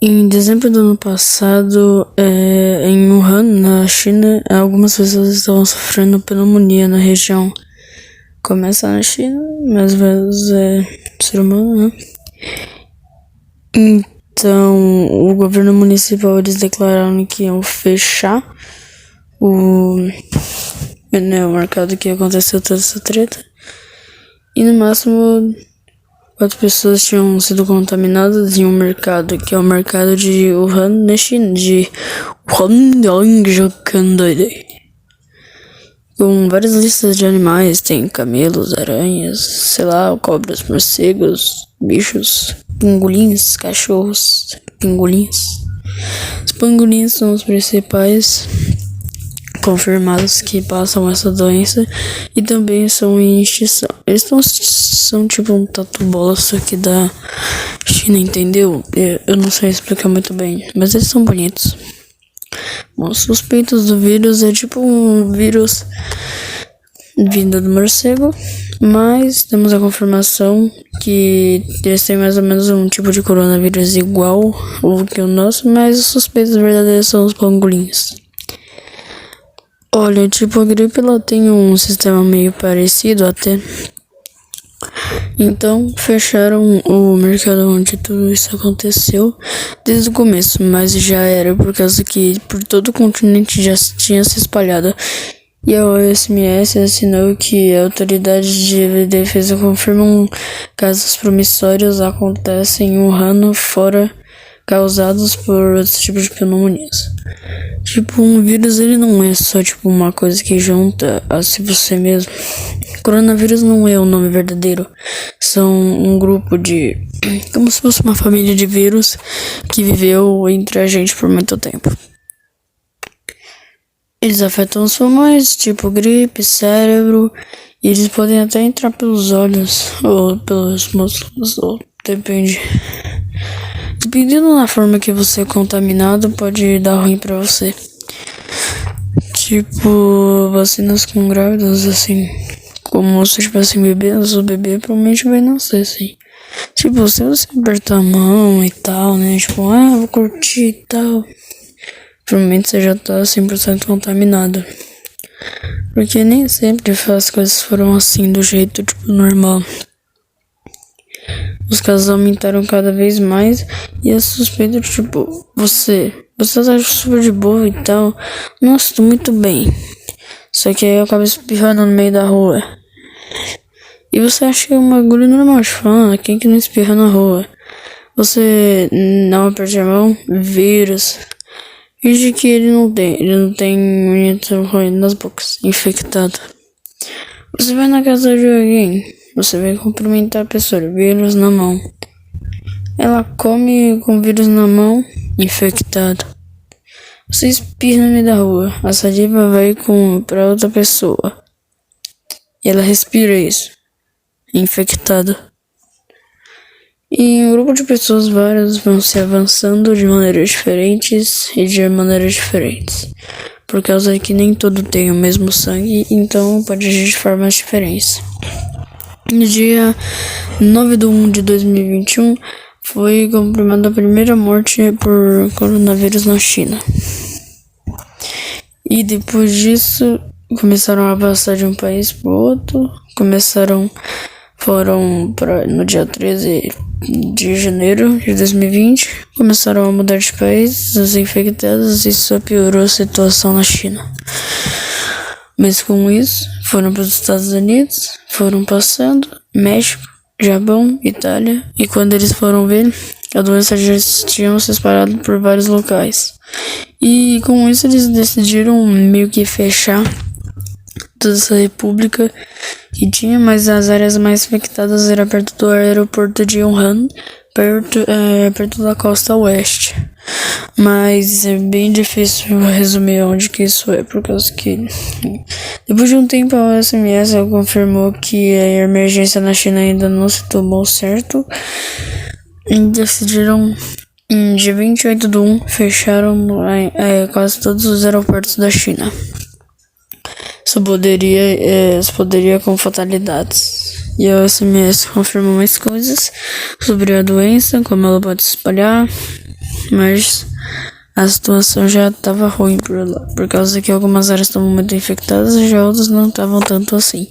Em dezembro do ano passado, em Wuhan, na China, algumas pessoas estavam sofrendo pneumonia na região. Começa na China, mas às vezes é ser humano, né? Então, o governo municipal, eles declararam que iam fechar o mercado que aconteceu toda essa treta. E no máximo 4 pessoas tinham sido contaminadas em um mercado, que é o mercado de Wuhan, na China, de Huangzhoucandai. Com várias listas de animais, tem camelos, aranhas, sei lá, cobras, morcegos, bichos, pingolinhos, cachorros, pingolinhos. Os pangolins são os principais confirmados que passam essa doença e também são em extinção. Eles são tipo um tatu-bola, só que da China, entendeu? Eu não sei explicar muito bem, mas eles são bonitos. Os suspeitos do vírus é tipo um vírus vindo do morcego, mas temos a confirmação que eles têm mais ou menos um tipo de coronavírus igual ao que o nosso, mas os suspeitos verdadeiros são os pangolinhos. Olha, tipo, a gripe ela tem um sistema meio parecido até. Então, fecharam o mercado onde tudo isso aconteceu desde o começo, mas já era por causa que por todo o continente já tinha se espalhado. E a OMS assinou que a autoridade de defesa confirmam casos promissórios acontecem em Wuhan fora causados por outros tipos de pneumonias. Tipo, um vírus ele não é só tipo uma coisa que junta a si você mesmo. Coronavírus não é o nome verdadeiro. São um grupo de... como se fosse uma família de vírus que viveu entre a gente por muito tempo. Eles afetam os pulmões, tipo gripe, cérebro, e eles podem até entrar pelos olhos ou pelos músculos, ou depende. Dependendo da forma que você é contaminado, pode dar ruim pra você. Tipo, vacinas com grávidas, assim, como se tivessem bebê, o bebê provavelmente vai nascer, assim. Tipo, se você apertar a mão e tal, né, tipo, vou curtir e tal, provavelmente você já tá 100% contaminado. Porque nem sempre as coisas foram assim, do jeito, tipo, normal. Os casos aumentaram cada vez mais e a suspeita, tipo, você tá super de boa e tal. Nossa, tô muito bem. Só que aí eu acabo espirrando no meio da rua. E você acha que é um bagulho normal de falar, quem que não espirra na rua? Você não aperta a mão, vírus. Finge que ele não tem unha roendo nas bocas, infectado. Você vai na casa de alguém, você vai cumprimentar a pessoa, vírus na mão. Ela come com vírus na mão, infectado. Você espirra no meio da rua, a saliva vai pra outra pessoa. E ela respira isso, infectado. E um grupo de pessoas várias vão se avançando de maneiras diferentes e de maneiras diferentes. Por causa que nem todo tem o mesmo sangue, então pode agir de formas diferentes. No dia 9/1/2021, foi confirmada a primeira morte por coronavírus na China. E depois disso, começaram a passar de um país para o outro. Foram no dia 13 de janeiro de 2020, começaram a mudar de país, os infectados, e isso piorou a situação na China. Mas com isso, foram para os Estados Unidos, foram passando, México, Japão, Itália, e quando eles foram ver, a doença já tinha se espalhado por vários locais. E com isso eles decidiram meio que fechar toda essa república que tinha, mas as áreas mais infectadas eram perto do aeroporto de Wuhan, perto da costa oeste. Mas é bem difícil resumir onde que isso é, por causa que depois de um tempo a OMS confirmou que a emergência na China ainda não se tomou certo e decidiram, em dia 28/1, fecharam quase todos os aeroportos da China. Isso poderia com fatalidades. E a OMS confirmou mais coisas sobre a doença, como ela pode se espalhar, mas a situação já estava ruim por lá, por causa que algumas áreas estavam muito infectadas e já outras não estavam tanto assim.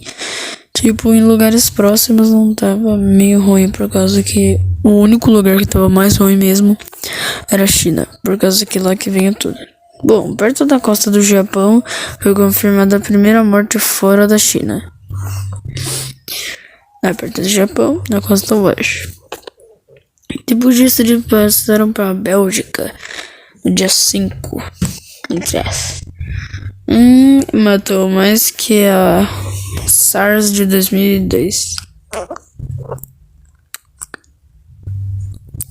Tipo, em lugares próximos não tava meio ruim, por causa que o único lugar que tava mais ruim mesmo era a China, por causa que lá que vinha tudo. Bom, perto da costa do Japão foi confirmada a primeira morte fora da China. Perto do Japão, na costa oeste. Depois disso, eles passaram para a Bélgica no dia 5. Matou mais que a SARS de 2002.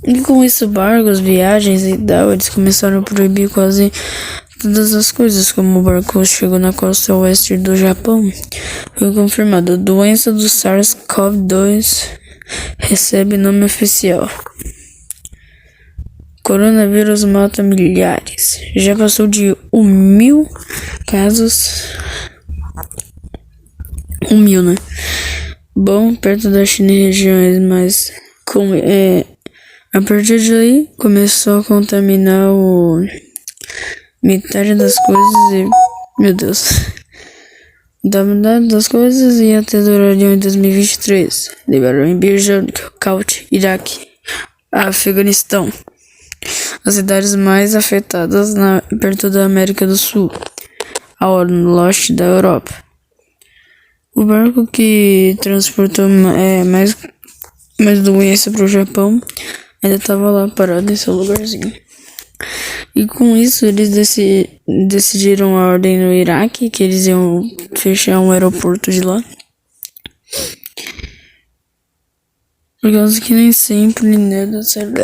E com isso, barcos, viagens e tal, eles começaram a proibir quase todas as coisas. Como o barco chegou na costa oeste do Japão, foi confirmado: a doença do SARS-CoV-2 recebe nome oficial. Coronavírus mata milhares. Já passou de 1.000 casos. 1.000, né? Bom, perto da China e regiões mais... a partir de aí, começou a contaminar metade das coisas e... Meu Deus. Da metade das coisas e até duraria em 2023. Liberaram em Birja, Caute, Iraque, Afeganistão. As cidades mais afetadas perto da América do Sul, ao leste da Europa. O barco que transportou mais doença para o Japão ainda estava lá parado nesse lugarzinho. E com isso eles decidiram a ordem no Iraque, que eles iam fechar um aeroporto de lá. Por causa que nem sempre dá certo.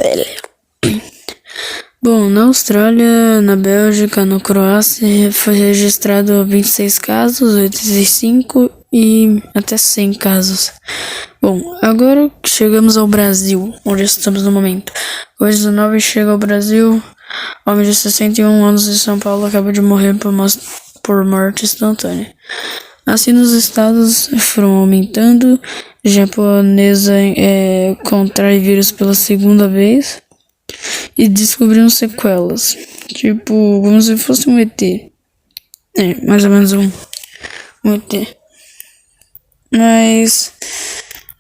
Bom, na Austrália, na Bélgica, na Croácia, foi registrado 26 casos, 85 e até 100 casos. Bom, agora chegamos ao Brasil, onde estamos no momento. Hoje, 19, chega ao Brasil. Homem de 61 anos de São Paulo acaba de morrer por morte instantânea. Assim, nos estados foram aumentando. Japonesa contrai vírus pela segunda vez. E descobriram sequelas. Tipo, como se fosse um ET. Mais ou menos um ET. Mas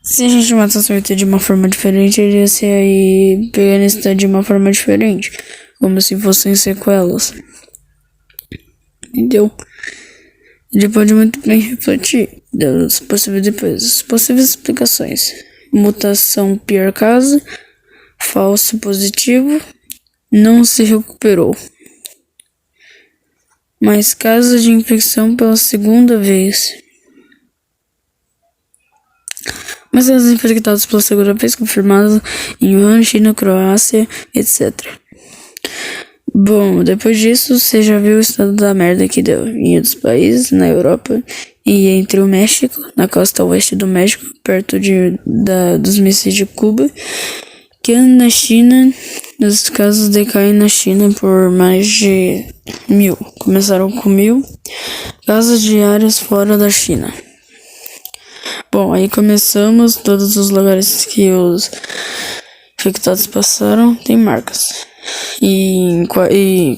se a gente matasse um ET de uma forma diferente, ele ia ser aí pegando esse de uma forma diferente. Como se fossem sequelas. Entendeu? Ele pode muito bem refletir das possíveis explicações. Mutação, pior caso. Falso positivo, não se recuperou. Mais casos de infecção pela segunda vez. Mais casos infectados pela segunda vez confirmados em Wuhan, China, Croácia, etc. Bom, depois disso, você já viu o estado da merda que deu em outros países, na Europa e entre o México, na costa oeste do México, perto dos mísseis de Cuba. Que na China, os casos decaem na China por mais de 1.000. Começaram com 1.000 casos diários fora da China. Bom, aí começamos, todos os lugares que os infectados passaram tem marcas. E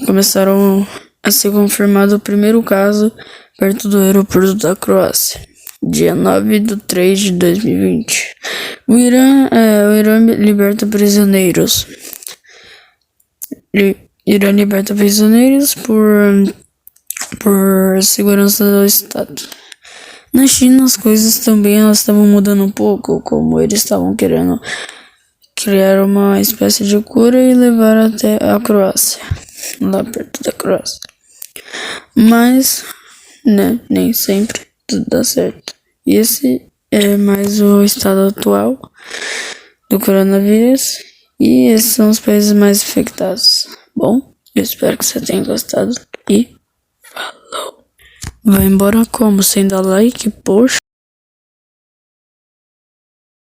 começaram a ser confirmado o primeiro caso perto do aeroporto da Croácia. Dia 9/3/2020. O Irã liberta prisioneiros. Irã liberta prisioneiros por segurança do Estado. Na China, as coisas também estavam mudando um pouco, como eles estavam querendo criar uma espécie de cura e levar até a Croácia, lá perto da Croácia. Mas, nem sempre tudo dá certo. E esse é mais o estado atual do coronavírus. E esses são os países mais infectados. Bom, eu espero que você tenha gostado. E falou! Vai embora como? Sem dar like? Poxa!